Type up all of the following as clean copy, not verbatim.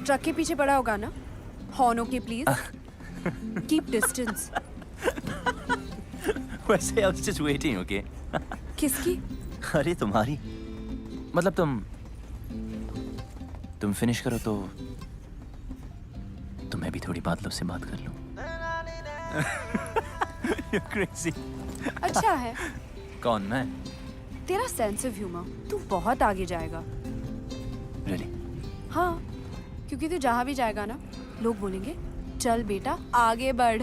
Truck के पीछे पड़ा होगा ना? Horn okay please, keep distance. वैसे I was just waiting, okay? किसकी? अरे तुम्हारी, मतलब तुम फिनिश करो तो मैं भी थोड़ी बादलों से बात कर लूं। You're crazy. अच्छा है, कौन, मैं? तेरा सेंस ऑफ ह्यूमर, तू बहुत आगे जाएगा। Really? हाँ, क्योंकि तू जहाँ भी जाएगा ना, लोग बोलेंगे चल बेटा आगे बढ़।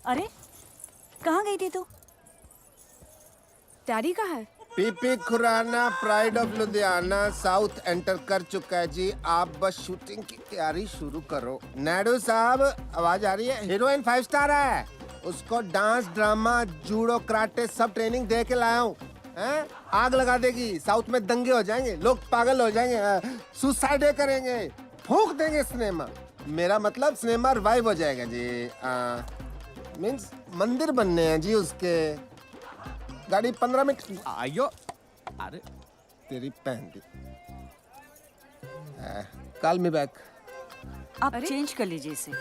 अरे कहाँ गई थी तू? डैडी कहाँ है? PP Khurana pride of Ludhiana south enter कर चुका है जी। आप बस शूटिंग की तैयारी शुरू करो। नायडू साहब आवाज आ रही है? हीरोइन 5 स्टार है, उसको डांस ड्रामा जूडो कराटे सब ट्रेनिंग दे के लाया हूँ। आग लगा देगी, साउथ में दंगे हो जाएंगे, लोग पागल हो जाएंगे, सुसाइड करेंगे, फूंक देंगे सिनेमा। मेरा मतलब सिनेमा रिवाइव हो जाएगा जी। मीन्स मंदिर बनने हैं जी उसके। गाड़ी 15 मिनट। आयो, अरे तेरी पहन दी। Call me back. आप चेंज कर लीजिए इसे।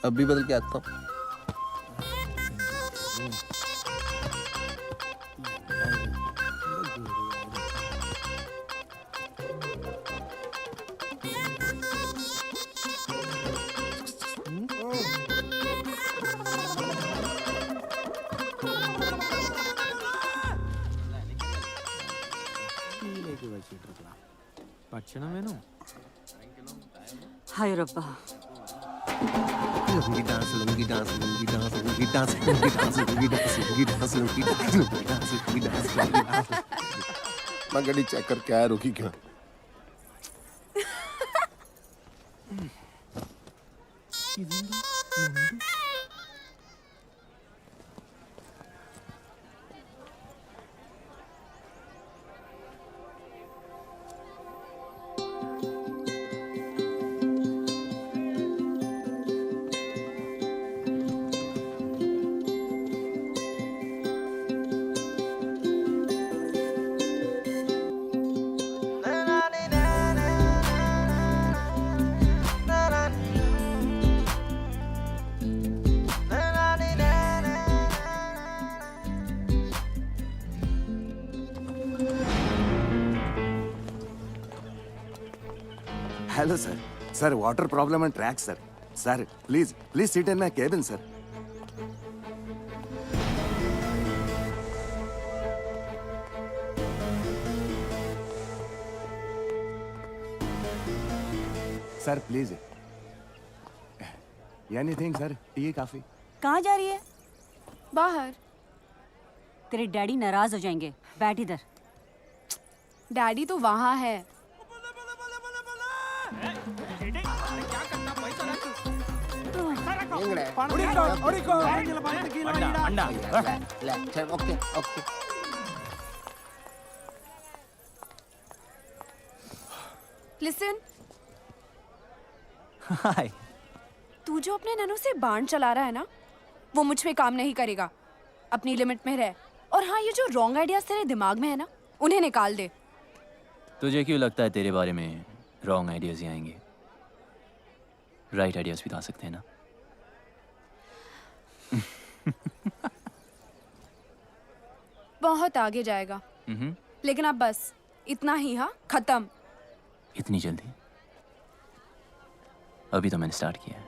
अभी बदल के आता हूँ। हाय रब्बा, lungi dance lungi dance lungi dance lungi dance lungi dance lungi dance lungi dance lungi dance lungi dance lungi dance lungi dance. मैं गाड़ी चेक करके आया, रुकी क्यों? Hello, sir. Sir, water problem on track, sir. Sir, please sit in my cabin, sir. Sir, please. Anything, sir? Tea, coffee? कहाँ जा रही है? बाहर। तेरे डैडी नाराज हो जाएंगे, बैठ इधर। डैडी तो वहाँ है। Okay okay. लिसन, हाय। तू जो अपने ननू से बाण चला रहा है ना, वो मुझ पे काम नहीं करेगा। अपनी लिमिट में रह। और हाँ, ये जो रॉन्ग आइडियाज तेरे दिमाग में है ना, उन्हें निकाल दे। तुझे क्यों लगता है तेरे बारे में रॉन्ग आइडियाज ही आएंगे? राइट आइडियाज भी तो आ सकते हैं ना। बहुत आगे जाएगा। लेकिन अब बस इतना ही। हाँ, खत्म। इतनी जल्दी? अभी तो मैंने स्टार्ट किया है।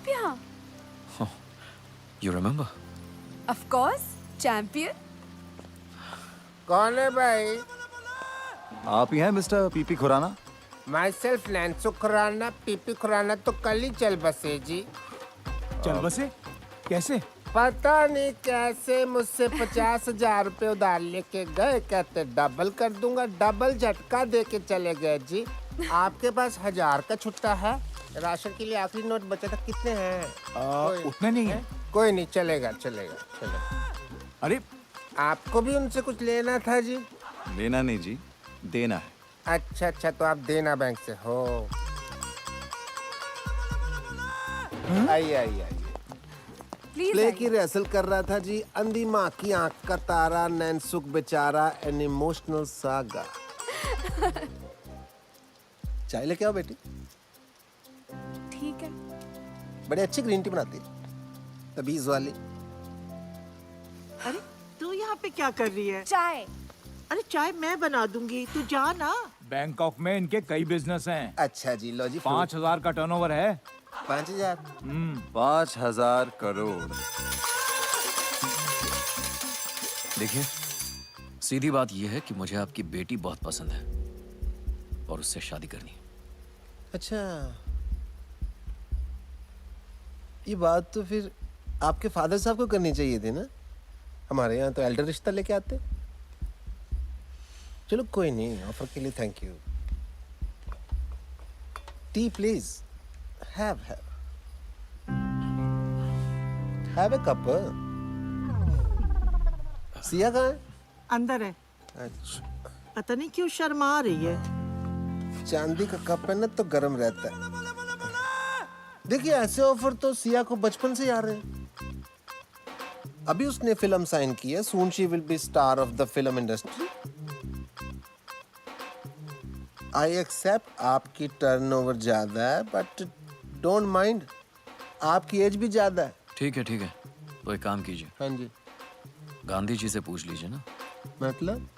आप यहाँ? You remember? Of course, champion. कौन है भाई? आप ही हैं mister PP Khurana? Myself नैन्सो खुराना, पीपी खुराना तो कल ही चल बसे जी। चल बसे कैसे? पता नहीं कैसे मुझसे 50,000 रुपए उधार लेके गए, कहते डबल कर दूंगा, डबल झटका दे के चले गए जी। आपके पास 1000 का छुट्टा है? राशन के लिए आखिरी नोट बचा था, कितने हैं? उतना नहीं है। कोई नहीं, चलेगा चलेगा चलेगा। अरे आपको भी उनसे कुछ लेना था जी? लेना नहीं जी, देना है। अच्छा अच्छा, तो आप देना बैंक से हो। आइए आइए आइए। प्लीज प्ले की रिहर्सल कर रहा था जी। अंधी माँ की आंख का तारा, नैनसुख बेचारा, एन इमोशनल सागा। चाय लेके आओ बेटी। ठीक है। बड़ी अच्छी ग्रीन टी बनाती है, तबीज वाली। अरे तू यहाँ पे क्या कर रही है? चाय। अरे चाय मैं बना दूंगी, तू जा ना। बैंकॉक में इनके कई बिजनेस हैं। अच्छा जी, लो जी। 5,000 का टर्नओवर है। 5,000। 5,000 करोड़। देखिए, सीधी बात यह है कि मुझे आपकी बेटी बहुत पसंद है और उससे शादी करनी है। अच्छा, ये बात तो फिर आपके फादर साहब को करनी चाहिए थी ना। हमारे यहाँ तो एल्डर रिश्ता लेके आते। चलो कोई नहीं, ऑफर के लिए thank you. T please. Have a cup. Siya कहाँ है? अंदर है। अच्छा, पता नहीं क्यों शर्मा रही है। चांदी का कप है ना तो गर्म रहता है। देखिए, ऐसे ऑफर तो सिया को बचपन से आ रहे हैं। अभी उसने फिल्म साइन की है, soon she will be star of the film industry. I accept आपकी टर्नओवर ज्यादा है, बट डोंट माइंड, आपकी एज भी ज्यादा है। ठीक है, तो एक काम कीजिए, हाँ जी। गांधी जी से पूछ लीजिए ना। मतलब?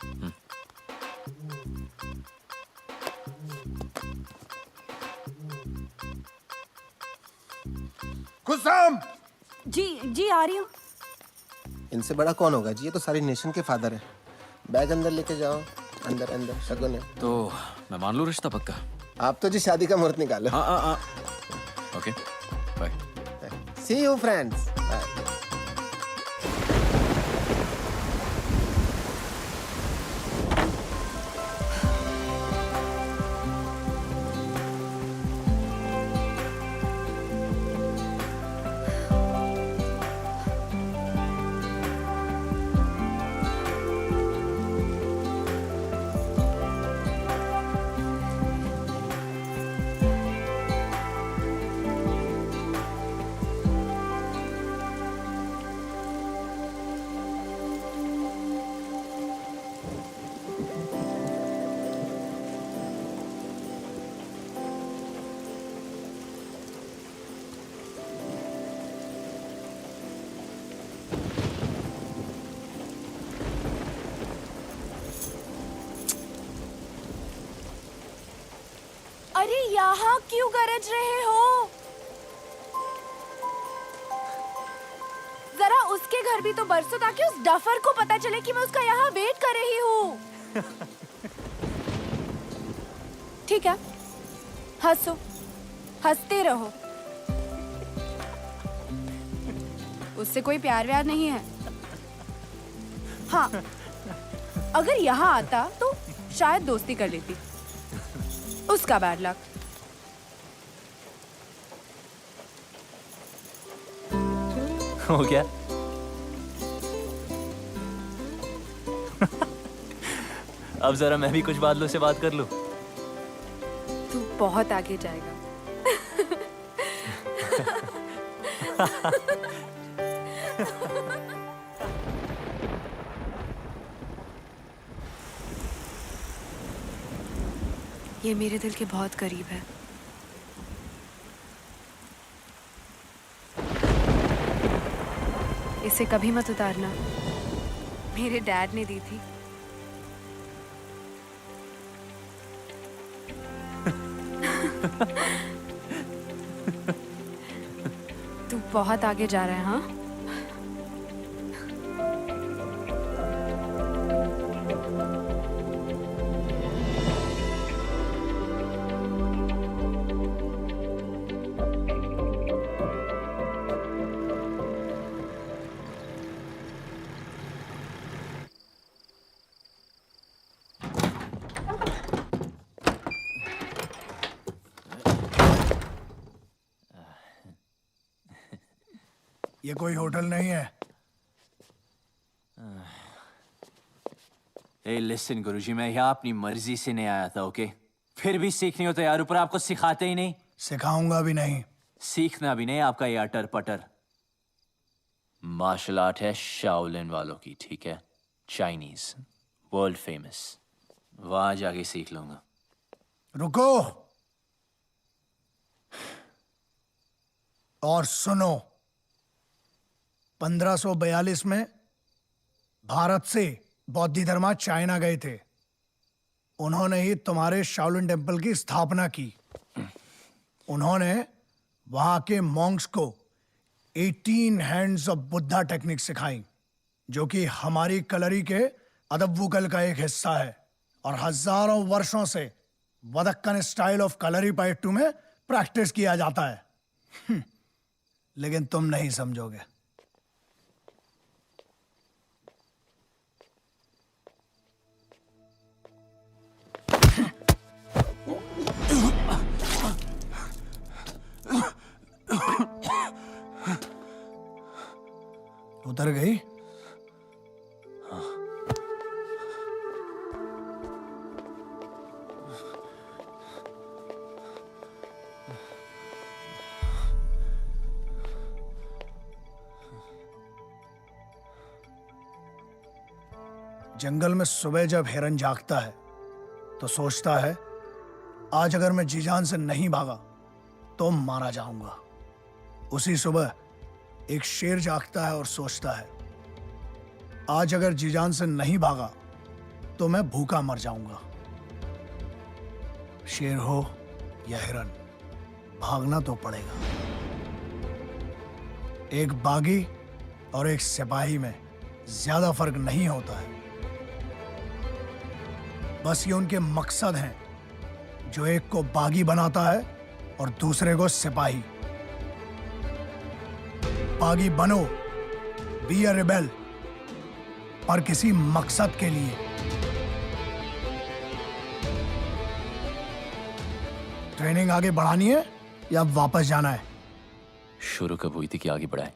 कुसुम! जी आ रही हूँ। इनसे बड़ा कौन होगा जी, ये तो सारी नेशन के फादर है। बैग अंदर लेके जाओ। अंदर अंदर शगुन है। तो मैं मान लूँ रिश्ता पक्का? आप तो जी शादी का मुहूर्त निकालो। हाँ। Okay, bye. See you friends. अरे यहाँ क्यों गरज रहे हो? जरा उसके घर भी तो बरसो ताकि उस डफर को पता चले कि मैं उसका यहाँ वेट कर रही हूँ। ठीक है, हंसो, हंसते रहो। उससे कोई प्यार व्यार नहीं है। हाँ, अगर यहाँ आता तो शायद दोस्ती कर लेती। उसका बैड लक। हो गया। अब जरा मैं भी कुछ बादलों से बात कर लूं। तू बहुत आगे जाएगा। ये मेरे दिल के बहुत करीब है। इसे कभी मत उतारना। मेरे डैड ने दी थी। बहुत आगे जा रहे हैं हाँ? ये कोई होटल नहीं है। ए लिसन गुरुजी, मैं यहाँ अपनी मर्जी से नहीं आया था, ओके? फिर भी सीखनी हो तो यार, ऊपर आपको सिखाते ही नहीं। सिखाऊंगा भी नहीं। सीखना भी नहीं आपका ये अटर पटर। मार्शल आर्ट है शाओलिन वालों की, ठीक है? Chinese, world famous. वहां जाके सीख लूंगा। रुको और सुनो। 1542 में भारत से बौद्ध धर्मा चाइना गए थे। उन्होंने ही तुम्हारे शाओलिन टेम्पल की स्थापना की। उन्होंने वहां के मॉन्क्स को 18 हैंड्स ऑफ बुद्धा टेक्निक सिखाई, जो कि हमारी कलरी के अदब्बुकल का एक हिस्सा है और हजारों वर्षों से वदक्कन स्टाइल ऑफ कलरी पाइट्टू में प्रैक्टिस किया जाता है। लेकिन तुम नहीं समझोगे। उतर गई? जंगल में सुबह जब हिरन जागता है तो सोचता है, आज अगर मैं जी जान से नहीं भागा तो मारा जाऊंगा। उसी सुबह एक शेर जागता है और सोचता है, आज अगर जी जान से नहीं भागा तो मैं भूखा मर जाऊंगा। शेर हो या हिरन, भागना तो पड़ेगा। एक बागी और एक सिपाही में ज्यादा फर्क नहीं होता है। बस ये उनके मकसद हैं, जो एक को बागी बनाता है और दूसरे को सिपाही। बागी बनो, बी अ रिबेल, पर किसी मकसद के लिए। ट्रेनिंग आगे बढ़ानी है या वापस जाना है? शुरू कब हुई थी कि आगे बढ़ाए?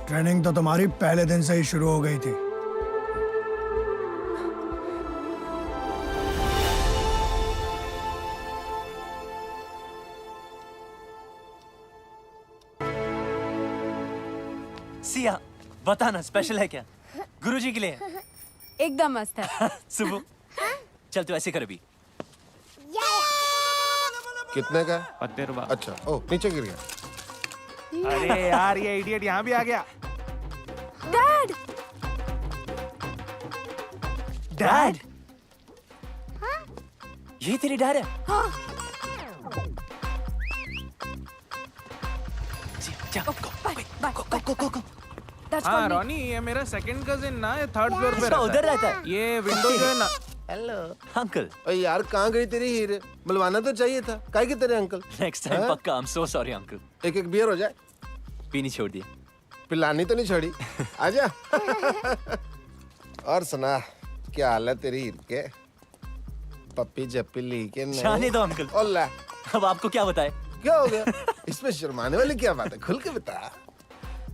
ट्रेनिंग तो तुम्हारी पहले दिन से ही शुरू हो गई थी। सिया, बताना स्पेशल है क्या? गुरुजी के लिए है। एकदम मस्त है। सुबह चल तू ऐसे कर अभी। कितने का? 20 रुपए। अच्छा, ओ नीचे गिर गया। अरे यार, ये इडियट यहाँ भी आ गया। Dad, dad? ये तेरी डैड है? जा, go, go. That's हाँ called me. रॉनी, ये मेरा सेकंड कजिन ना, ये 3rd फ्लोर पे अच्छा, उधर रहता है। ये विंडो जो है ना। हेलो अंकल, ओए यार, कहाँ गई तेरी हीरे? बुलवाना तो चाहिए था। काहे के तेरे अंकल? नेक्स्ट टाइम पक्का। I'm so sorry uncle. एक एक बियर हो जाए। पीनी छोड़ दिया। पिलानी तो नहीं छोड़ी। आजा। और सुना, क्या हाल है तेरी हीर के? पप्पी जप्पी ली के नहीं? जाने दो अंकल। ओला, अब आपको क्या बताए? क्या हो गया? इसमें शर्माने वाली क्या बात है? खुल के बता।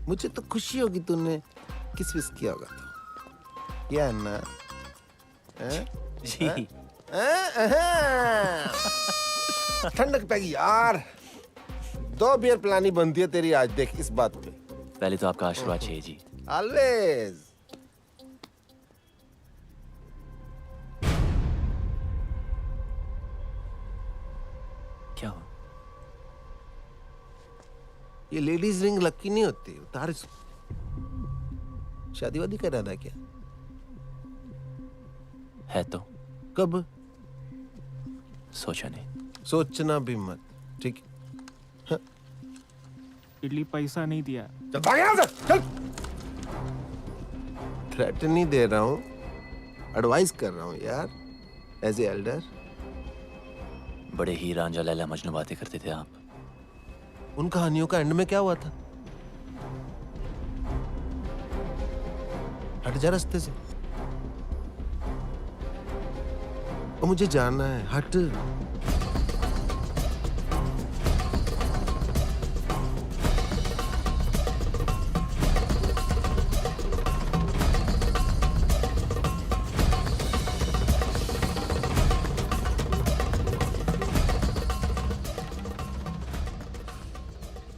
मुझे तो खुशी होगी तूने किस विस किया होगा तो। क्या है ना, जी ठंडक पैगी यार। 2 बियर पिलानी बनती है तेरी आज, देख इस बात पे। पहले तो आपका आशीर्वाद चाहिए जी। ऑलवेज। क्या हो? ये लेडीज रिंग लकी नहीं होती, उतार इसको। शादी वादी कर रहा था क्या? है तो कब? सोचा नहीं। सोचना भी मत, ठीक है? इडली पैसा नहीं दिया। चल भाग यहाँ से, चल। थ्रेट नहीं दे रहा हूँ, एडवाइस कर रहा हूँ यार, एज ए एल्डर। बड़े ही रांझा लैला मजनू बातें करते थे आप। उन कहानियों का एंड में क्या हुआ था? हट जा रास्ते से। और मुझे जाना है, हट।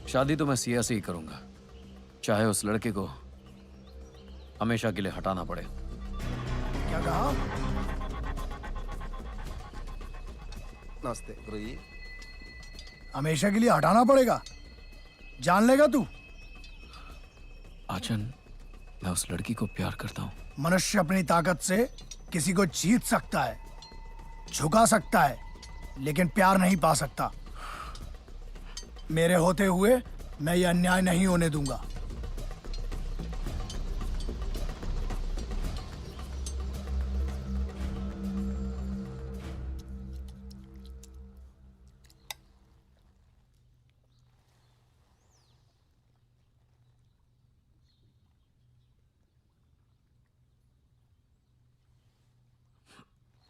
शादी तो मैं सिया से ही करूंगा, चाहे उस लड़के को हमेशा के लिए हटाना पड़े। क्या कहा? नमस्ते गुरु जी। हमेशा के लिए हटाना पड़ेगा? जान लेगा तू? आचन, मैं उस लड़की को प्यार करता हूं। मनुष्य अपनी ताकत से किसी को जीत सकता है, झुका सकता है, लेकिन प्यार नहीं पा सकता। मेरे होते हुए मैं ये अन्याय नहीं होने दूंगा।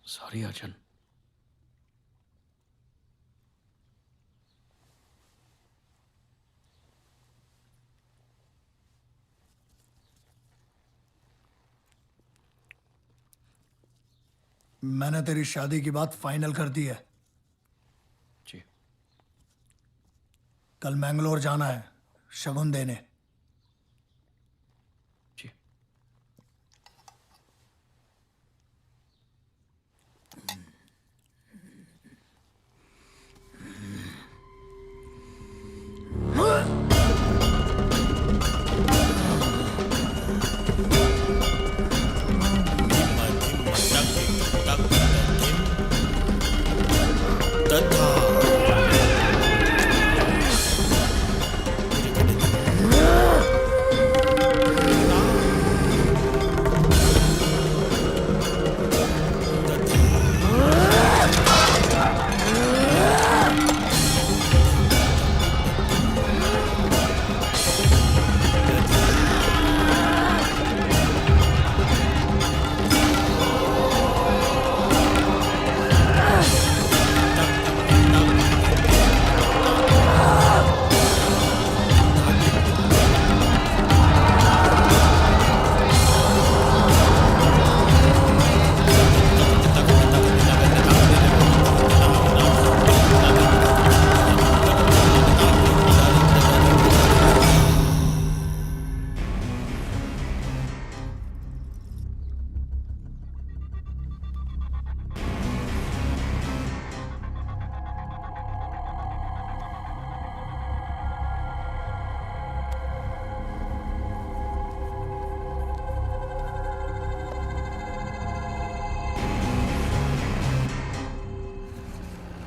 सॉरी आचन। मैंने तेरी शादी की बात फाइनल कर दी है। जी। कल मैंगलोर जाना है शगुन देने। जी।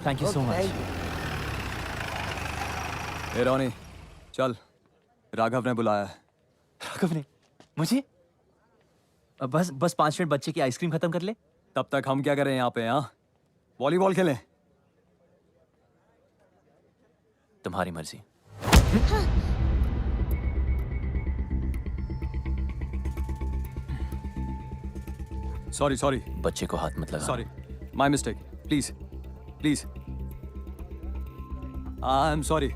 Thank you so much. ए रोनी, चल, राघव ने बुलाया है। राघव ने मुझे? बस 5 मिनट बच्चे की आइसक्रीम खत्म कर ले। तब तक हम क्या करें यहाँ पे? हाँ, वॉलीबॉल खेलें। तुम्हारी मर्जी। सॉरी बच्चे को हाथ मत लगा। Sorry, my mistake. Please please, I am sorry.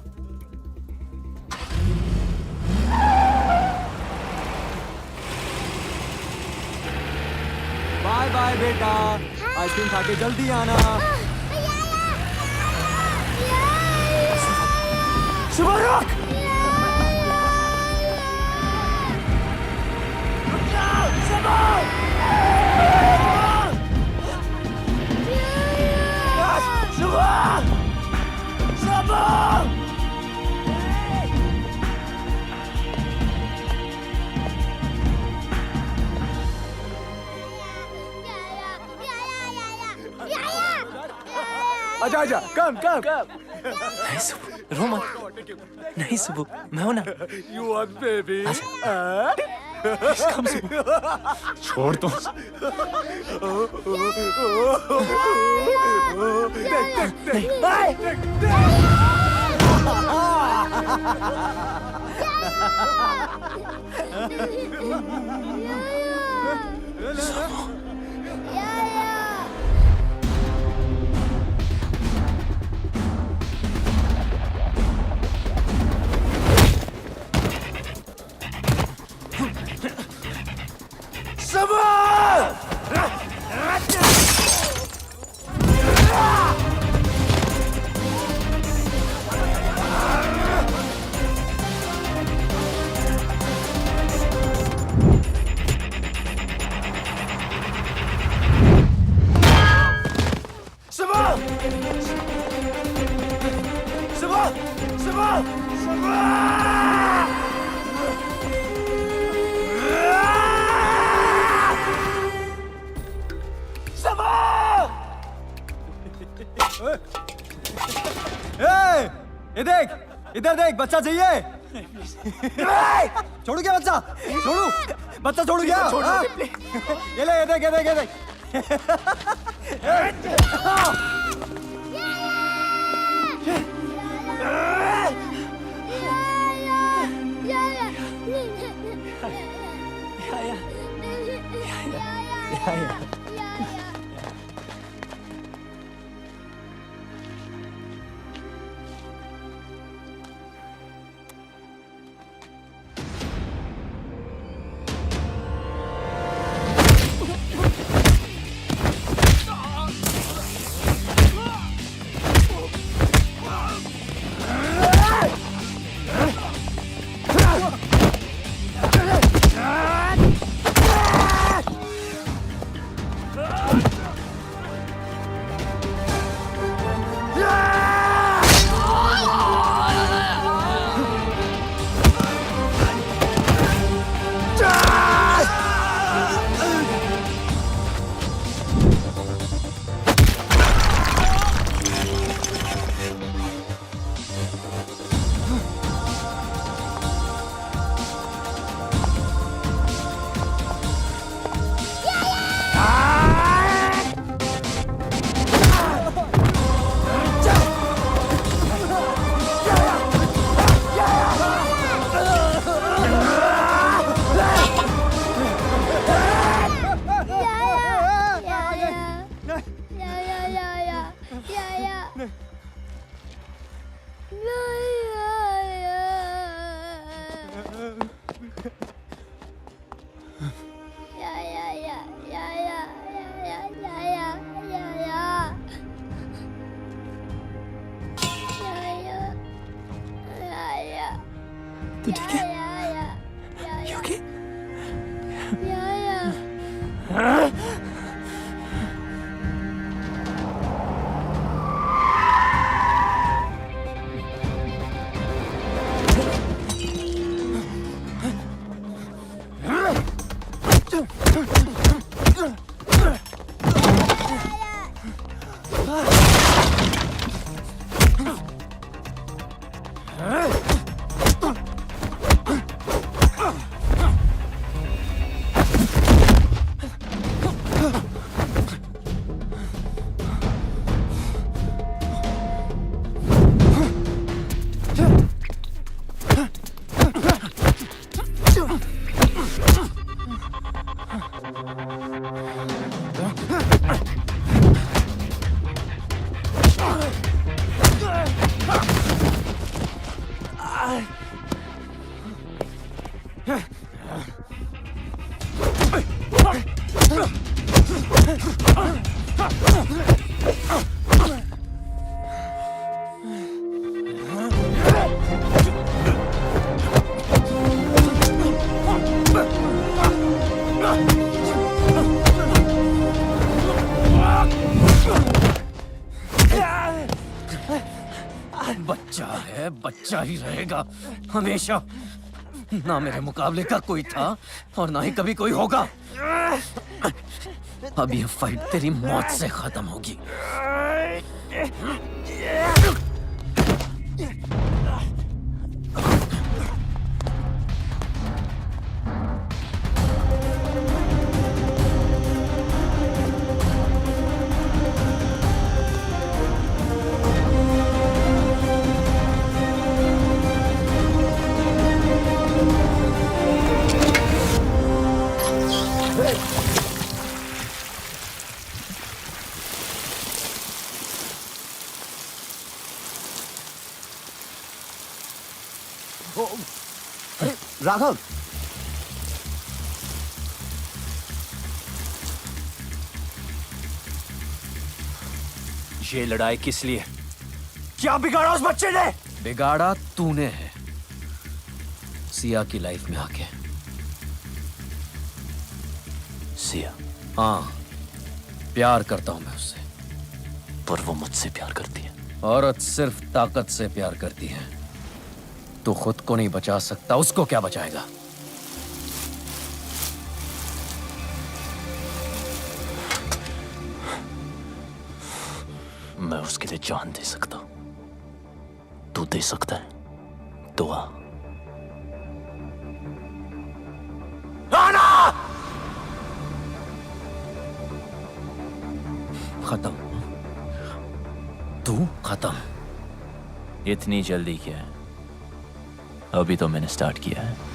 Bye bye bye बेटा, आइसक्रीम खा के जल्दी आना। सुबह रुक। आजा आजा, कम कम कम। नहीं सुबह, रो मत। नहीं सुबह, मैं हूं ना। You want baby? कम सुबह, छोड़ दो। ये देख, इधर देख, बच्चा चाहिए। छोड़ू क्या बच्चा? छोड़ू, बच्चा छोड़ू क्या? हाँ? ये ले, ये देख, ये देख, ये देख। तू ठीक है? You okay? बच्चा है, बच्चा ही रहेगा हमेशा। ना मेरे मुकाबले का कोई था और ना ही कभी कोई होगा। अब ये फाइट तेरी मौत से खत्म होगी। राघव, ये लड़ाई किस लिए? क्या बिगाड़ा उस बच्चे ने? बिगाड़ा तूने है, सिया की लाइफ में आके। सिया? हाँ, प्यार करता हूं मैं उससे। पर वो मुझसे प्यार करती है। औरत सिर्फ ताकत से प्यार करती है। तू खुद को नहीं बचा सकता, उसको क्या बचाएगा? मैं उसके लिए जान दे सकता हूं। तू दे सकता है? दुआ। खत्म। तू खत्म। इतनी जल्दी क्या है? अभी तो मैंने स्टार्ट किया है।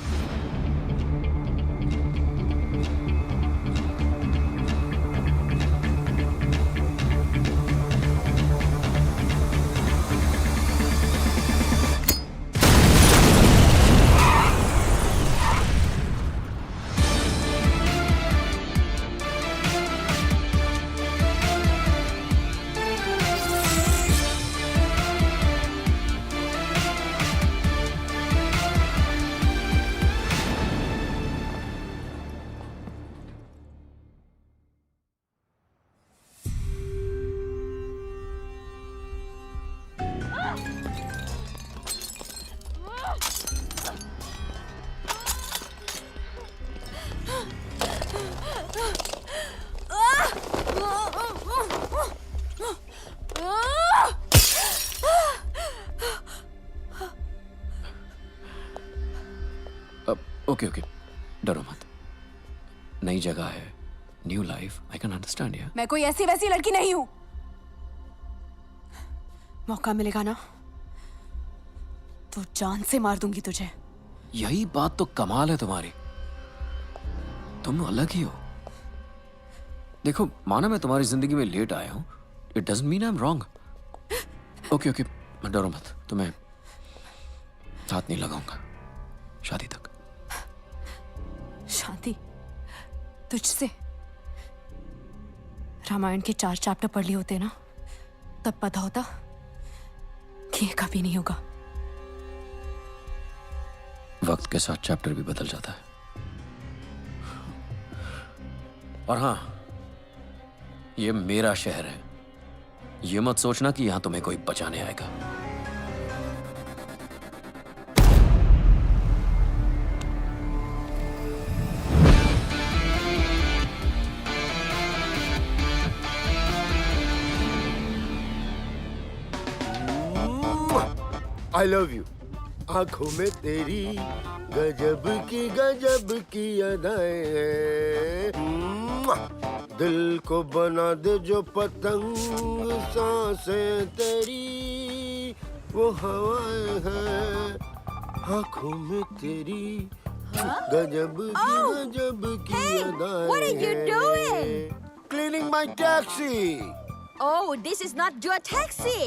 ओके ओके, डरो मत। नई जगह है, new life, I can understand यार। मैं कोई ऐसी वैसी लड़की नहीं हूं। मौका मिलेगा ना तो जान से मार दूंगी तुझे। यही बात तो कमाल है तुम्हारी, तुम अलग ही हो। देखो, माना मैं तुम्हारी जिंदगी में लेट आया हूं, it doesn't mean I am wrong. Okay okay, डरो मत, तुम्हें हाथ नहीं लगाऊंगा शादी तक। शादी तुझसे? रामायण के 4 चैप्टर पढ़ लिए होते ना, तब पता होता कि ये कभी नहीं होगा। वक्त के साथ चैप्टर भी बदल जाता है। और हाँ, ये मेरा शहर है, ये मत सोचना कि यहां तुम्हें कोई बचाने आएगा। I love you. आंखों में तेरी गजब की अदाएं हैं। दिल को बना दे जो पतंग, सांसें तेरी वो हवाएं हैं। आंखों में तेरी गजब की अदाएं हैं। what are you doing? Cleaning my taxi. Oh, this is not your taxi.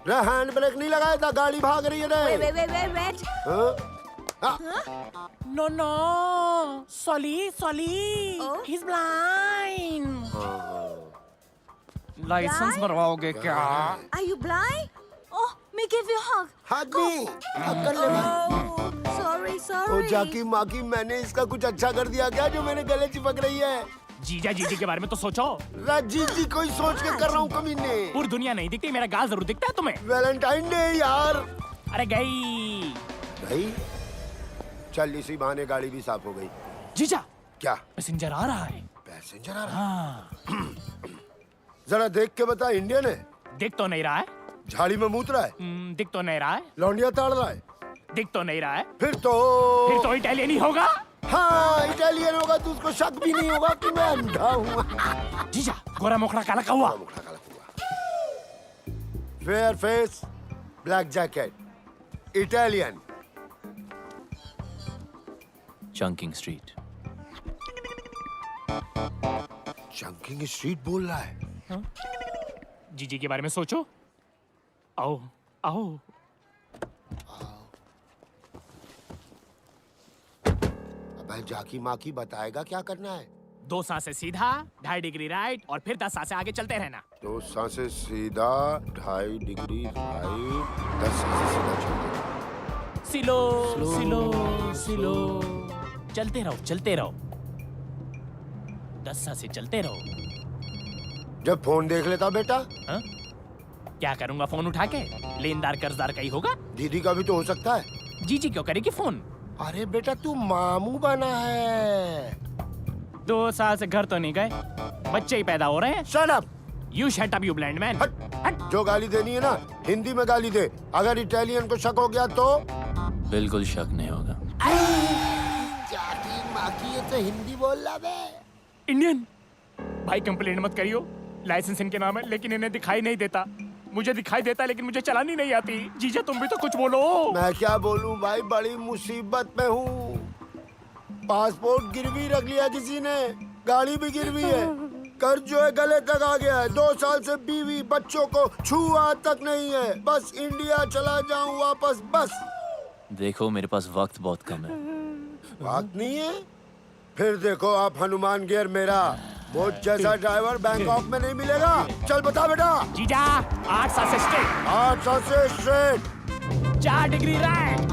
Hand brake नहीं लगाया था, गाड़ी भाग रही है। Wait. हाँ? No no, sorry sorry, he is blind. Licence बनवाओगे क्या? Are you blind? Oh, me give you a hug. आदमी कर ले भाई। Sorry, ओ sorry. जाकी माकी, मैंने इसका कुछ अच्छा कर दिया क्या जो मेरे गले चिपक रही है? जीजा जीजी के बारे में तो सोचो। राजी जी कोई सोच के कर रहा हूँ कमीने। पूरी दुनिया नहीं दिखती, मेरा गाल जरूर दिखता है तुम्हें। वैलेंटाइन डे यार। अरे गई। भाई चल, इसी बहाने गाड़ी भी साफ हो गई। जीजा, क्या पैसेंजर आ रहा है। पैसेंजर आ रहा है? हाँ, जरा देख के बता, इंडियन है? दिख तो नहीं रहा है। झाड़ी में मूत रहा है? दिख तो नहीं रहा है। लौंडिया ताड़ रहा है? दिख तो नहीं रहा है। फिर तो इटालियन ही होगा। हाँ, इटालियन होगा तो उसको शक भी नहीं होगा कि मैं अंधा हूँ। जीजा, गोरा मुखड़ा काला कौवा। Fair face, black jacket, Italian. Chunking street. Chunking street बोल रहा है? जीजी के बारे में सोचो। आओ आओ। अबे जाकी माकी, बताएगा क्या करना है? 2 सांसें सीधा, 2.5 डिग्री राइट, और फिर 10 सांसें आगे चलते रहना। 2 सांसें सीधा, 2.5 डिग्री राइट, 10 सांसें सीधा चलते। सिलो सिलो सिलो, चलते रहो चलते रहो, 10 सांसें चलते रहो। जब फोन देख लेता बेटा? हा? क्या करूंगा फोन उठा के? लेनदार कर्जदार का ही होगा। दीदी का भी तो हो सकता है। जीजी क्यों करेगी फोन? अरे बेटा तू मामू बना है। 2 साल से घर तो नहीं गए, बच्चे ही पैदा हो रहे हैं। Shut up. You shut up you blind man. हट। जो गाली देनी है ना, हिंदी में गाली दे। अगर इटालियन को शक हो गया तो? बिल्कुल शक नहीं होगा। जाकी माकी, ये तो हिंदी बोल रहा बे। इंडियन भाई, कंप्लेंट मत करियो। लाइसेंस इनके नाम है, लेकिन इन्हें दिखाई नहीं देता। मुझे दिखाई देता, लेकिन मुझे चलानी नहीं आती। जीजा तुम भी तो कुछ बोलो। मैं क्या बोलूं भाई, बड़ी मुसीबत में हूँ। पासपोर्ट गिरवी रख लिया किसी ने, गाड़ी भी गिरवी है, कर्ज जो है गले तक आ गया है। 2 साल से बीवी बच्चों को छुआ तक नहीं है। बस इंडिया चला जाऊं वापस, बस। देखो मेरे पास वक्त बहुत कम है। वक्त नहीं है? फिर देखो आप हनुमान गियर मेरा, वो जैसा ड्राइवर बैंकॉक में नहीं मिलेगा। चल बता बेटा। जीजा, 8 सांसें स्ट्रेट, 8 सांसें straight, 4 degree right,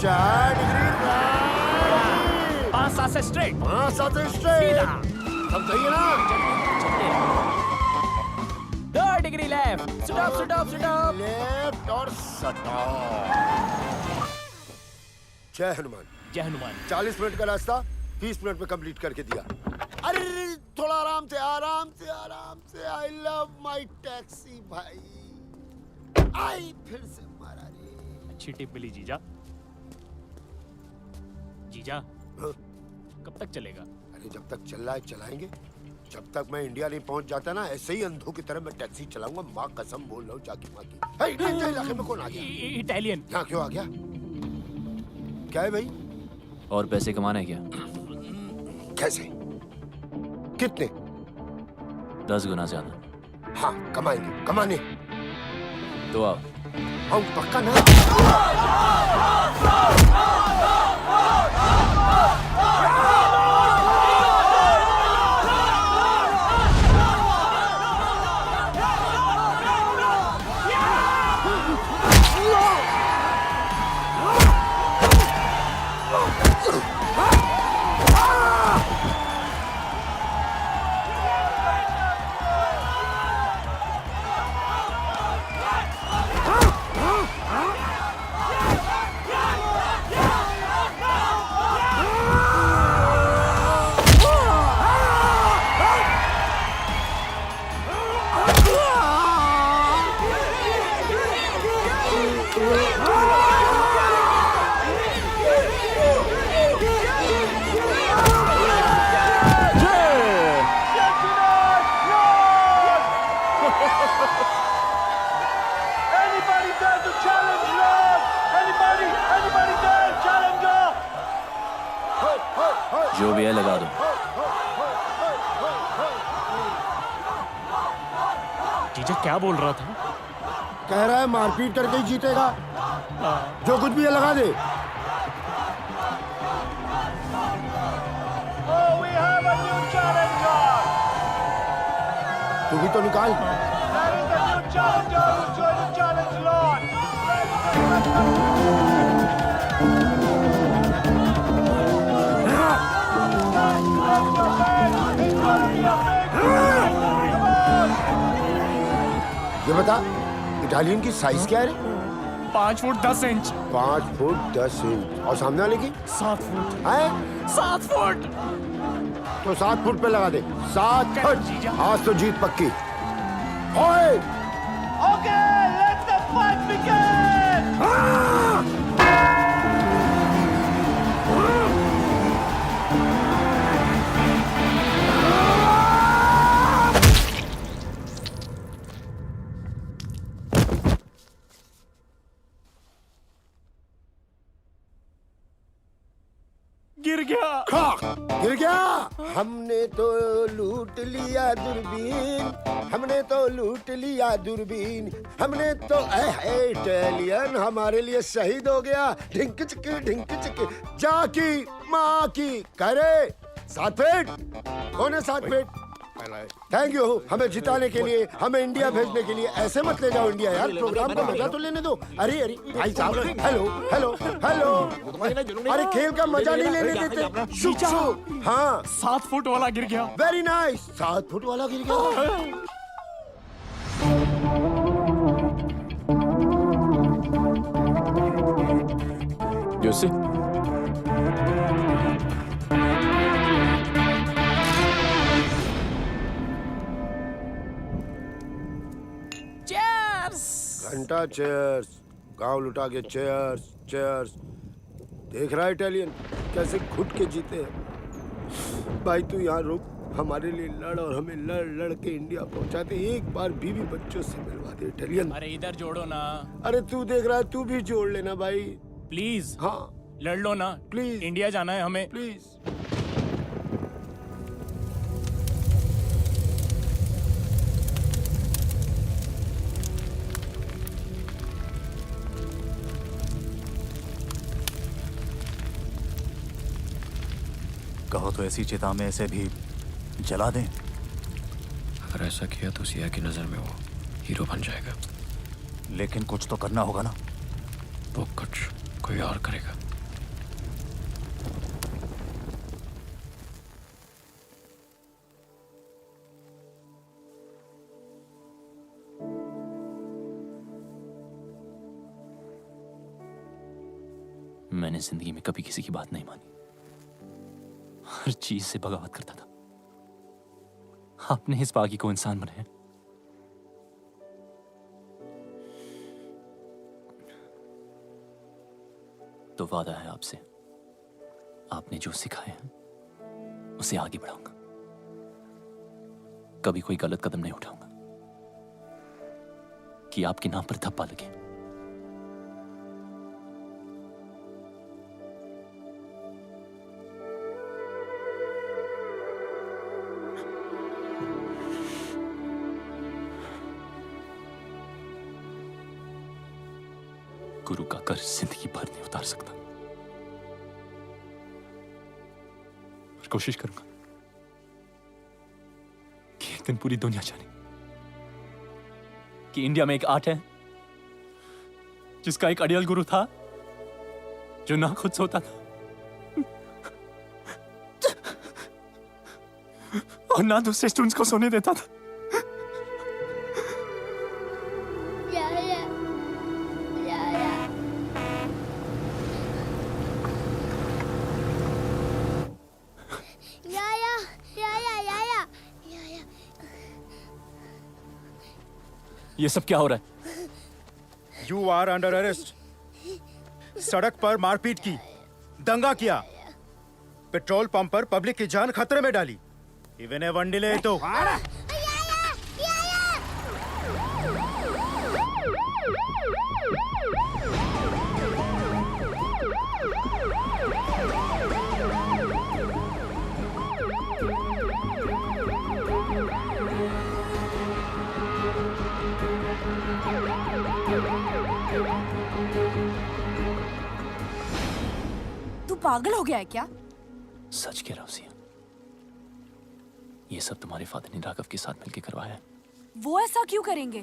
4 degree right, 5 सांसें स्ट्रेट, 5 सांसें स्ट्रेट। सब सही है ना? 2 degree left, stop stop stop, left और स्टॉप। जय हनुमान। जय हनुमान। 40 मिनट का रास्ता 20 मिनट में कंप्लीट करके दिया। अरे थोड़ा आराम से आराम से आराम से। आई लव माई टैक्सी भाई। आई फिर से मारा रे। अच्छी टिप मिली जीजा। जीजा, हाँ? कब तक चलेगा? अरे जब तक चल रहा है चलाएंगे। जब तक मैं इंडिया नहीं पहुंच जाता ना, ऐसे ही अंधों की तरह मैं टैक्सी चलाऊंगा। माँ कसम बोल रहा हूँ जाकी माँ की। डेंजर इलाके में कौन आ गया? इटालियन। यहाँ क्यों आ गया? क्या है भाई? और पैसे कमाना है क्या? कैसे? कितने? 10 गुना ज्यादा। हाँ कमाएंगे, कमाने। तो आओ। हम पक्का ना। जो भी है लगा दो। जीजा क्या बोल रहा था? कह रहा है मारपीट करके ही जीतेगा। जो कुछ भी है लगा दे। टीवी तो निकाल। ये बता, इटालियन की साइज क्या है रे? 5 फुट 10 इंच। 5 foot 10 inch. और सामने वाले की 7 फुट। है? 7 फुट। तो 7 फुट पे लगा दे। 7 कर फुट। जीजा। आज तो जीत पक्की। ओए! गिर गया। गिर गया। हमने तो लूट लिया दूरबीन, हमने तो लूट लिया दूरबीन, हमने तो इटालियन हमारे लिए शहीद हो गया। ढिंक चिक जाकी माँ की करे। 7 फीट। कौन है 7 फीट? थैंक यू हमें जिताने के लिए, हमें इंडिया भेजने के लिए। ऐसे मत ले जाओ इंडिया यार, प्रोग्राम को मजा तो लेने दो। अरे अरे भाई साहब, हेलो हेलो हेलो। अरे खेल का मजा नहीं लेने देते। शुक शुक। हाँ 7 फुट वाला गिर गया। Very nice. 7 फुट वाला गिर गया। जोशी घंटा चेयर्स, गांव लुटा के चेयर्स चेयर्स। देख रहा है इटालियन कैसे घुट के जीते हैं। भाई तू यहाँ रुक, हमारे लिए लड़ और हमें लड़ लड़ के इंडिया पहुंचाते। एक बार बीवी बच्चों से मिलवा दे इटालियन। अरे इधर जोड़ो ना। अरे तू देख रहा है, तू भी जोड़ लेना भाई। प्लीज। हाँ लड़ लो ना। प्लीज। इंडिया जाना है हमें। प्लीज। कहो तो ऐसी चिता में ऐसे भी जला दें। अगर ऐसा किया तो सिया की नजर में वो हीरो बन जाएगा। लेकिन कुछ तो करना होगा ना। वो कुछ कोई और करेगा। मैंने जिंदगी में कभी किसी की बात नहीं मानी, हर चीज से बगावत करता था। आपने इस बागी को इंसान बनाया। तो वादा है आपसे, आपने जो सिखाया है उसे आगे बढ़ाऊंगा। कभी कोई गलत कदम नहीं उठाऊंगा कि आपके नाम पर धब्बा लगे। गुरु का कर्ज जिंदगी भर नहीं उतार सकता, पर कोशिश करूंगा कि एक दिन पूरी दुनिया जाने कि इंडिया में एक आर्ट है जिसका एक अड़ियल गुरु था जो ना खुद सोता था और ना दूसरे स्टूडेंट्स को सोने देता था। ये सब क्या हो रहा है? You are under arrest. सड़क पर मारपीट की, दंगा किया, पेट्रोल पंप पर पब्लिक की जान खतरे में डाली। इवन ए वंडिले तो तू पागल हो गया है क्या? सच कह रहा हूं सिया, ये सब तुम्हारे फादर ने राघव के साथ मिलकर करवाया है। वो ऐसा क्यों करेंगे?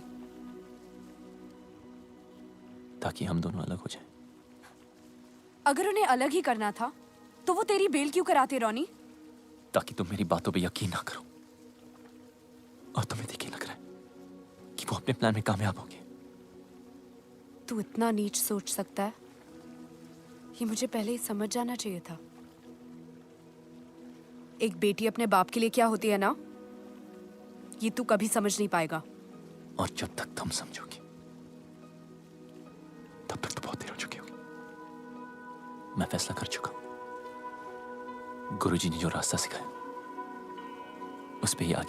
ताकि हम दोनों अलग हो जाएं। अगर उन्हें अलग ही करना था तो वो तेरी बेल क्यों कराते रोनी? ताकि तुम मेरी बातों पे यकीन ना करो और तुम्हें देखिए लग रहा है कि वो अपने प्लान में कामयाब होंगे। तू इतना नीच सोच सकता है? ये मुझे पहले ही समझ जाना चाहिए था। एक बेटी अपने बाप के लिए क्या होती है ना, ये तू कभी समझ नहीं पाएगा। और जब तक तुम समझोगी तब तक तो बहुत देर हो चुकी होगी। मैं फैसला कर चुका हूं। गुरुजी ने जो रास्ता सिखाया उस पे ही आगे।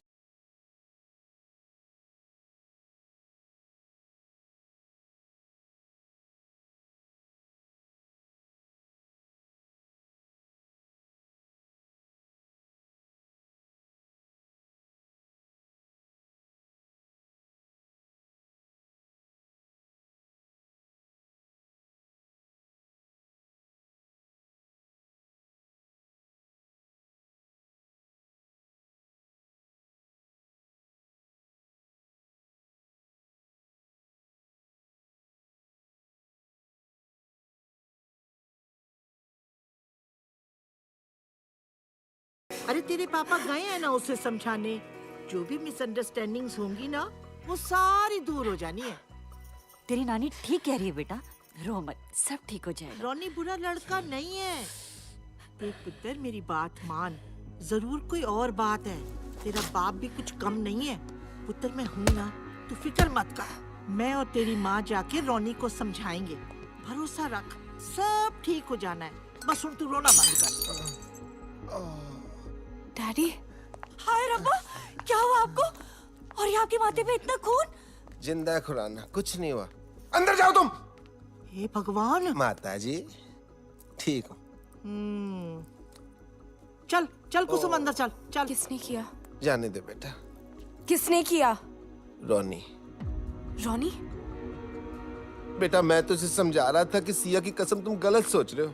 अरे तेरे पापा गए हैं ना उसे समझाने। जो भी मिसअंडरस्टैंडिंग्स होंगी ना वो सारी दूर हो जानी है। तेरी नानी ठीक कह रही है बेटा, रो मत, सब ठीक हो जाएगा। रोनी बुरा लड़का नहीं है। देख पुत्र मेरी बात मान, जरूर कोई और बात है। तेरा बाप भी कुछ कम नहीं है। पुत्र मैं हूं ना, तू फिक्र मत कर। मैं और तेरी माँ जाके रोनी को समझाएंगे। भरोसा रख, सब ठीक हो जाना है। बस उन तू रोना बंद कर। डैडी, हाय रब्बा, क्या हुआ आपको? और ये आपके माथे पे इतना खून? जिंदा है खुराना, कुछ नहीं हुआ। अंदर जाओ तुम। हे भगवान। माता जी ठीक हो? चल चल कुसुम अंदर चल चल। किसने किया? जाने दे बेटा। किसने किया? रोनी। रोनी? बेटा मैं तुझे समझा रहा था कि सिया की कसम तुम गलत सोच रहे हो।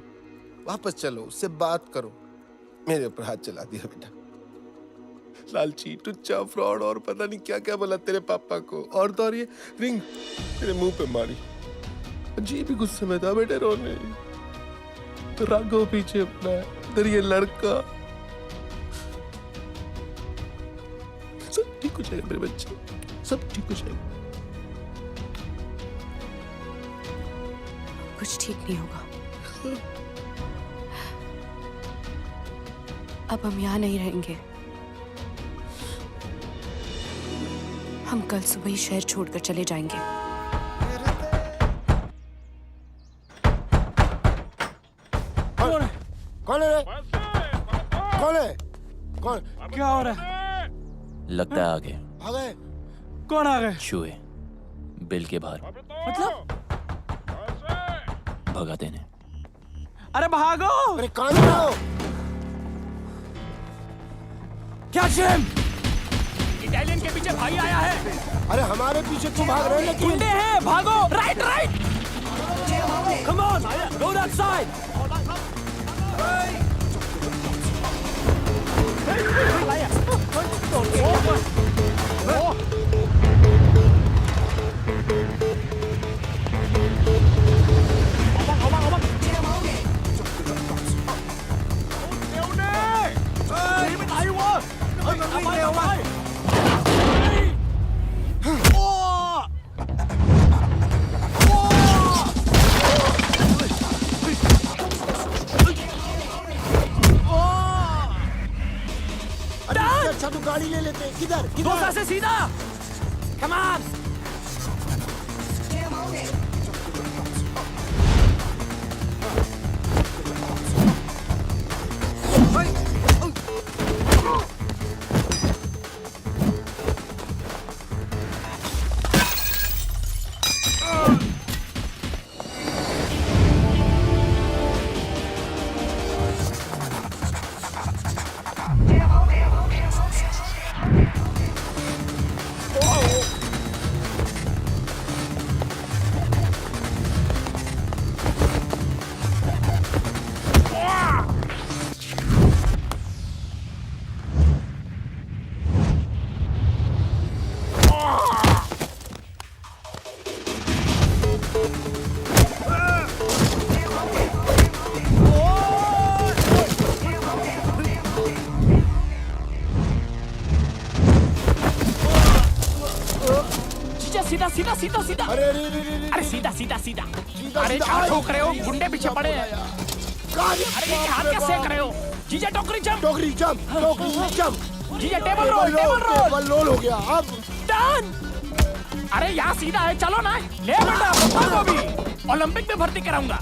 वापस चलो, उससे बात करो। मेरे ऊपर हाथ चला दिया बेटा। लालची, टुच्चा, फ्रॉड और पता नहीं क्या क्या बोला तेरे पापा को। और तो और ये रिंग तेरे मुंह पे मारी। अजीब ही गुस्से में था बेटे रोने। तो राघव पीछे अपना इधर ये लड़का। सब ठीक हो जाएगा मेरे बच्चे, सब ठीक हो जाएगा। कुछ ठीक नहीं होगा। अब हम यहाँ नहीं रहेंगे। हम कल सुबह ही शहर छोड़कर चले जाएंगे। कौन है? कौन है? कौन है? कौन? क्या हो रहा है? लगता है आगे। आ गए? कौन आ गए? चूहे बिल के बाहर। मतलब? भगा देने। अरे भागो! अरे कौन हो? क्या जिम? इटालियन के पीछे भाई आया है। अरे हमारे पीछे क्यों भाग रहे हो? लेकिन गुंडे हैं, भागो! Right right! Come on, go that side! अच्छा तो गाड़ी ले लेते। किधर? दोसा से सीधा! Come on! सीधा सीधा अरे अरे अरे अरे अरे सीधा सीधा सीधा सीधा, अरे सीधा। क्या ठोक रहे हो, गुंडे पीछे पड़े हैं। अरे ये हाथ क्या सेक रहे हो? जीजा टोकरी जंप, टोकरी जंप जीजा टेबल रोल रोल हो गया अब। डन। अरे यहाँ सीधा है, चलो ना, ले बेटा पप्पा को भी ओलंपिक में भर्ती कराऊंगा।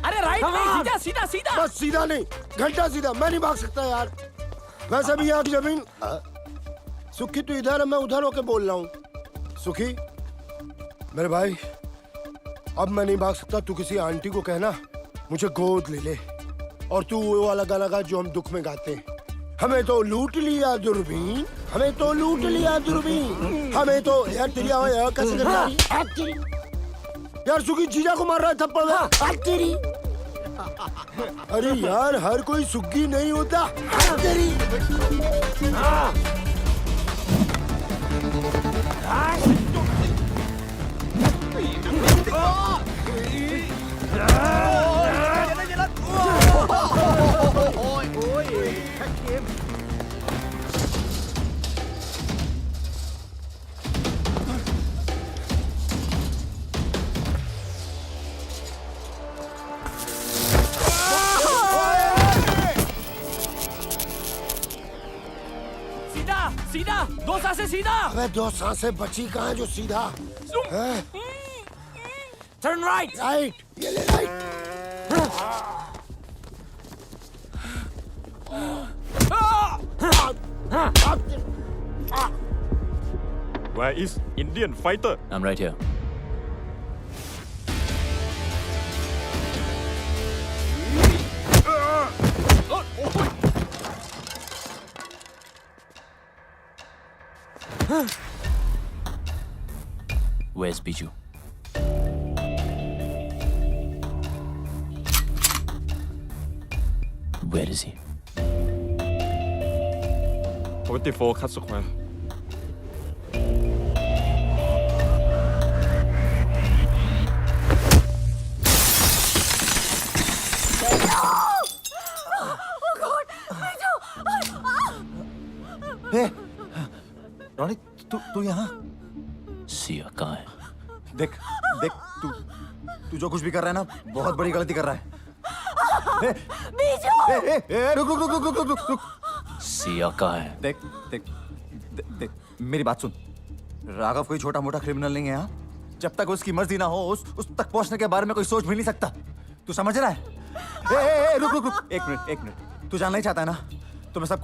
अरे राइट नहीं, सीधा सीधा सीधा। बस सीधा नहीं, घंटा सीधा। मैं नहीं भाग सकता यार। वैसे भी यहाँ की जमीन। सुखी तू इधर है, मैं उधर होके बोल रहा हूँ। सुखी मेरे भाई, अब मैं नहीं भाग सकता। तू किसी आंटी को कहना मुझे गोद ले ले, और तू वो वाला गाना गा जो हम दुख में गाते हैं। हमें तो लूट लिया दूरबीन, हमें तो लूट लिया दूरबीन, हमें तो। यार तेरी आवाज यार कैसे कर रही है? यार सुखी जीजा को मार रहा है थप्पड़ में। तेरी अरे यार हर कोई सुग्गी नहीं होता। तेरी सीधा सीधा, दो सांसें सीधा। अबे दो सांसें बची कहाँ है जो सीधा? Turn right. राइट, ये ले right. Where is Indian fighter? I'm right here. Where's Biju? Where is he? 44 cut square. Ronnie, तू यहाँ सिया कहाँ है? देख देख, तू जो कुछ भी कर रहा है ना, बहुत बड़ी गलती कर रहा है। रुक रुक रुक रुक रुक रुक रुक। सिया कहाँ है? देख देख देख, मेरी बात सुन। राघव कोई छोटा मोटा क्रिमिनल नहीं है। हाँ, जब तक उसकी मर्जी ना हो उस तक पहुंचने के बारे में कोई सोच भी नहीं सकता। तू समझ रहा है? रुक रुक रुक, एक मिनट। तू जानना ही चाहता है ना, तो मैं सब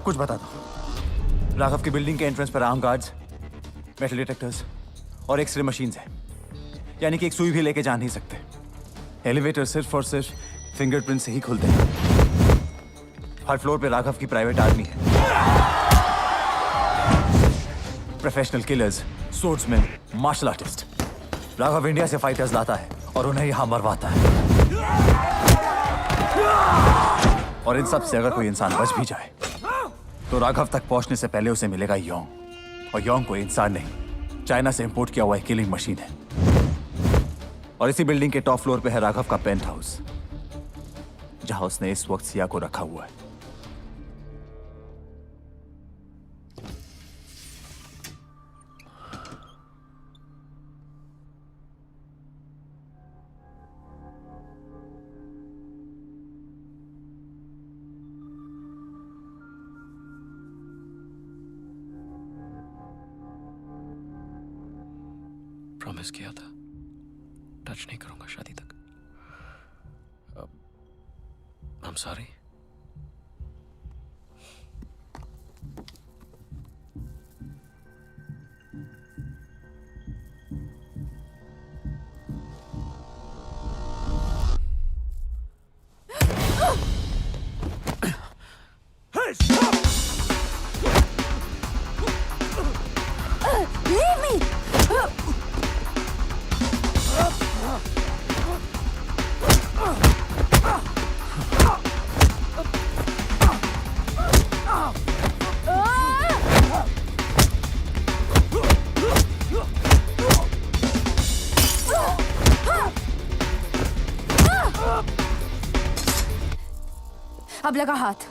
कुछ बता दूं। राघव की बिल्डिंग के एंट्रेंस पर आर्म गार्ड्स, मेटल डिटेक्टर्स और एक्सरे मशीन्स हैं। यानी कि एक सुई भी लेके जा नहीं सकते। एलिवेटर सिर्फ और सिर्फ फिंगरप्रिंट से ही खुलते हैं। हर फ्लोर पे राघव की प्राइवेट आर्मी है। Professional killers, swordsman, martial artist. Raghav India से फाइटर्स लाता है और उन्हें यहां मरवाता है। और इन सब से अगर कोई इंसान बच भी जाए तो राघव तक पहुंचने से पहले उसे मिलेगा योंग। और योंग कोई इंसान नहीं, चाइना से इंपोर्ट किया हुआ एक किलिंग मशीन है। और इसी बिल्डिंग के टॉप फ्लोर पे है राघव का पेंट हाउस, जहां उसने इस वक्त सिया को रखा हुआ है। प्रॉमिस किया था, टच नहीं करूंगा शादी तक। I'm sorry. Leave me! अब लगा हाथ।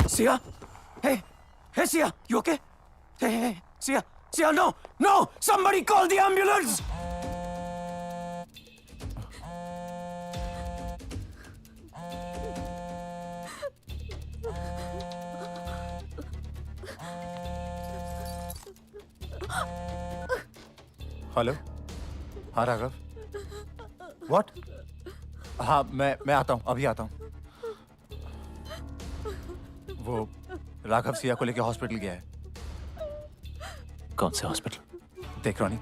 Sia? Hey! Hey, Sia! You okay? Hey, Sia! Sia, no! No! Somebody call the ambulance! Hello. हाँ राघव। What? हाँ मैं आता हूँ, अभी आता हूँ। वो राघव सिया को लेके हॉस्पिटल गया है। कौन से हॉस्पिटल? देख रोनी,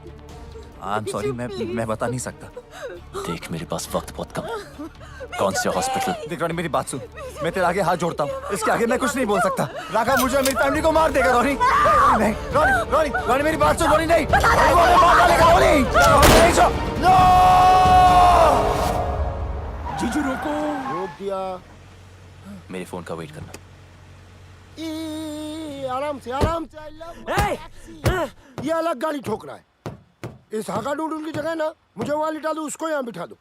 आई एम सॉरी, मैं बता नहीं सकता। देख मेरे पास वक्त बहुत कम है। कौन से हॉस्पिटल? देख रोनी, मेरी बात सुन, मैं तेरे आगे हाथ जोड़ता हूँ, इसके आगे मैं कुछ नहीं बोल सकता। राघव मुझे और मेरी फैमिली को मार देगा। रोनी नहीं, रोनी रोनी रोनी मेरी बात सुन। रोनी नहीं, रोनी मार डालेगा। रोनी नो! जीजू रोको। रोक दिया। मेरे फोन का वेट करना। आराम से आराम से। ये अलग गाड़ी ठोक रहा है। इस हाका डूडूल की जगह ना मुझे वहां लिटा दो, उसको यहाँ बिठा दो।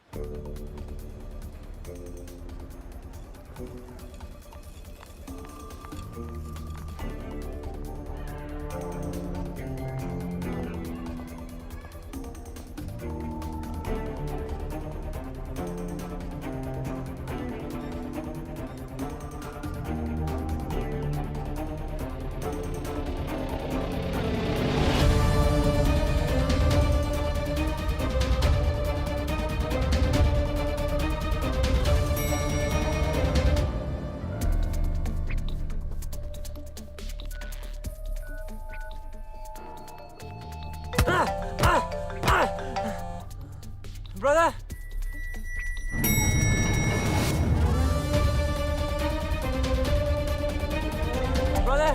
Brother! Brother!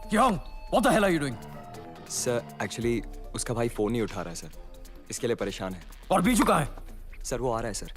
Kyung, what the hell are you doing? Sir actually उसका भाई फोन नहीं उठा रहा है सर, इसके लिए परेशान है। और बीजू कहाँ है? सर वो आ रहा है sir.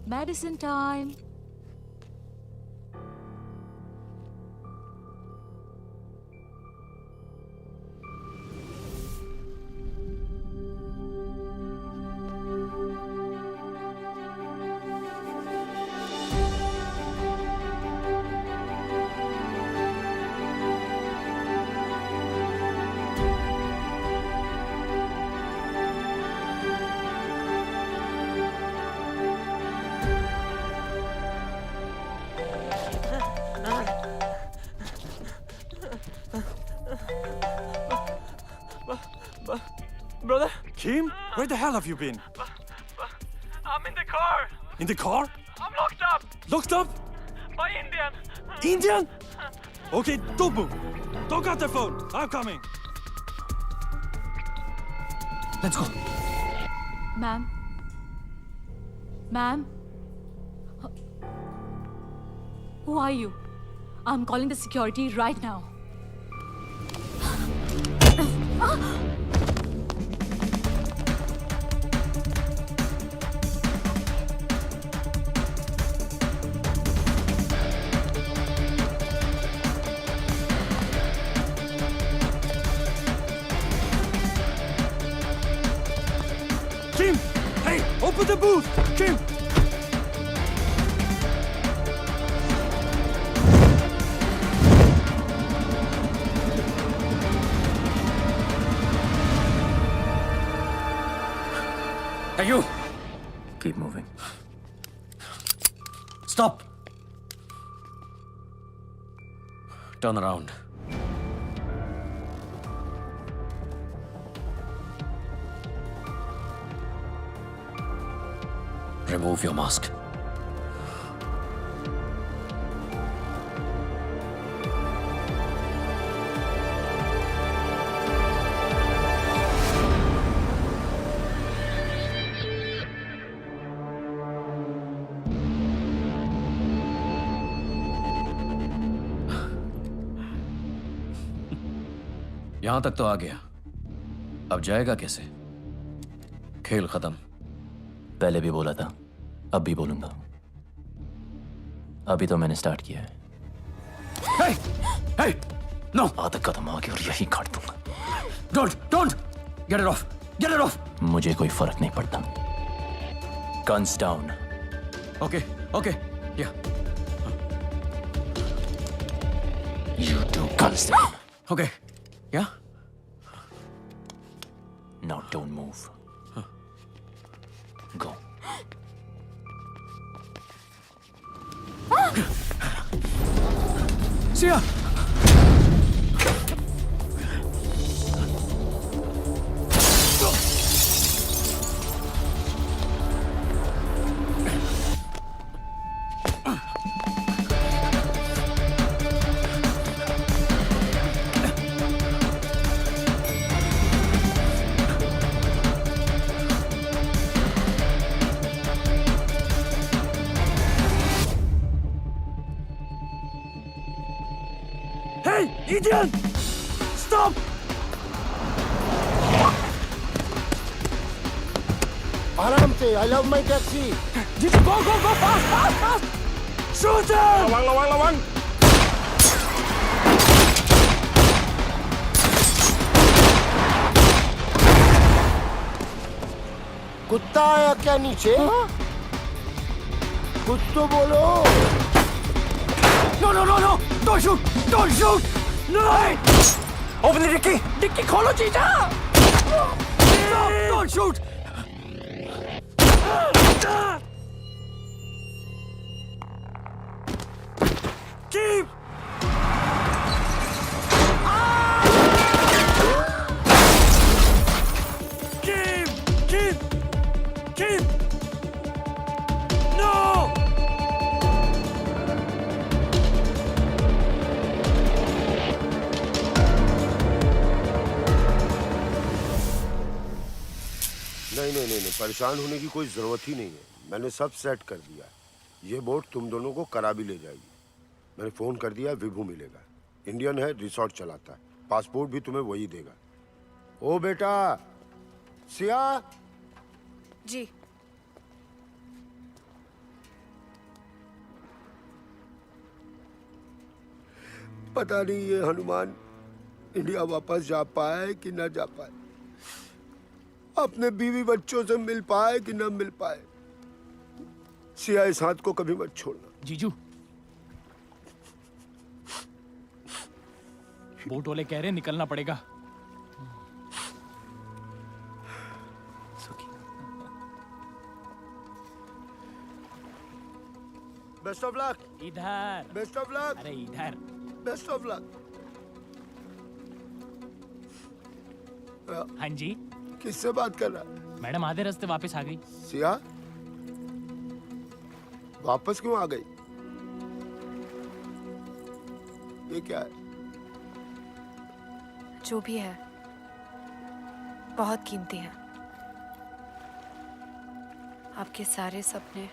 Medicine time. Brother! Kim, where the hell have you been? I'm in the car! In the car? I'm locked up! Locked up? By Indian! Indian? Okay, don't move. Don't cut the phone. I'm coming. Let's go. Ma'am. Ma'am. Who are you? I'm calling the security right now. Kim! Hey, open the booth! Kim! Hey, you! Keep moving. Stop! Turn around. Remove your mask. यहां तक तो आ गया, अब जाएगा कैसे? खेल खत्म। पहले भी बोला था, अब भी बोलूंगा। अभी तो मैंने स्टार्ट किया है। Hey! Hey! No! आदत कदम आ गया और यही काट दूंगा। Don't! Get it off! Get it off! मुझे कोई फर्क नहीं पड़ता। Guns down. Okay. Yeah. You two guns down. Okay. Yeah? Now don't move. Go. Sia! Hey, idiot! Stop! आराम से। I love my taxi. Jitu, go, fast! Shoot him! लवंग कुत्ता आया क्या नीचे? कुछ तो बोलो। No! Don't shoot! No! Open the dicky! Dicky खोलो जीजा! Stop! Don't shoot! Keep! Keep! No! नहीं, परेशान होने की कोई जरूरत ही नहीं है। मैंने सब सेट कर दिया। ये बोट तुम दोनों को करा भी ले जाएगी। मैंने फोन कर दिया, विभू मिलेगा। इंडियन है, रिसोर्ट चलाता है। पासपोर्ट भी तुम्हें वही देगा। ओ बेटा, सिया। जी। पता नहीं ये हनुमान इंडिया वापस जा पाए कि ना जा पाए, अपने बीवी बच्चों से मिल पाए कि ना मिल पाए। सिया, इस हाथ को कभी मत छोड़ना। जीजू, बोट वाले कह रहे निकलना पड़ेगा। Best of luck. इधर। Best of luck. अरे इधर। Best of luck. हाँ जी। किससे बात कर रहा है? मैडम आधे रास्ते वापस आ गई। सिया, वापस क्यों आ गई? ये क्या है? जो भी है बहुत कीमती है। आपके सारे सपने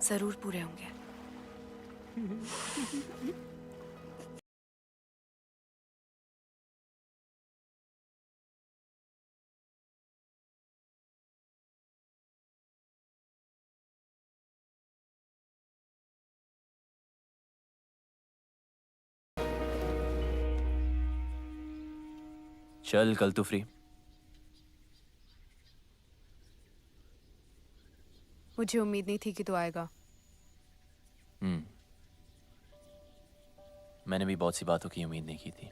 जरूर पूरे होंगे। चल, कल तू फ्री? मुझे उम्मीद नहीं थी कि तू आएगा। मैंने भी बहुत सी बातों की उम्मीद नहीं की थी।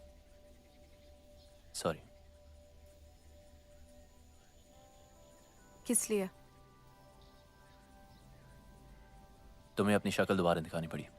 सॉरी। किस लिए? तुम्हें अपनी शक्ल दोबारा दिखानी पड़ी।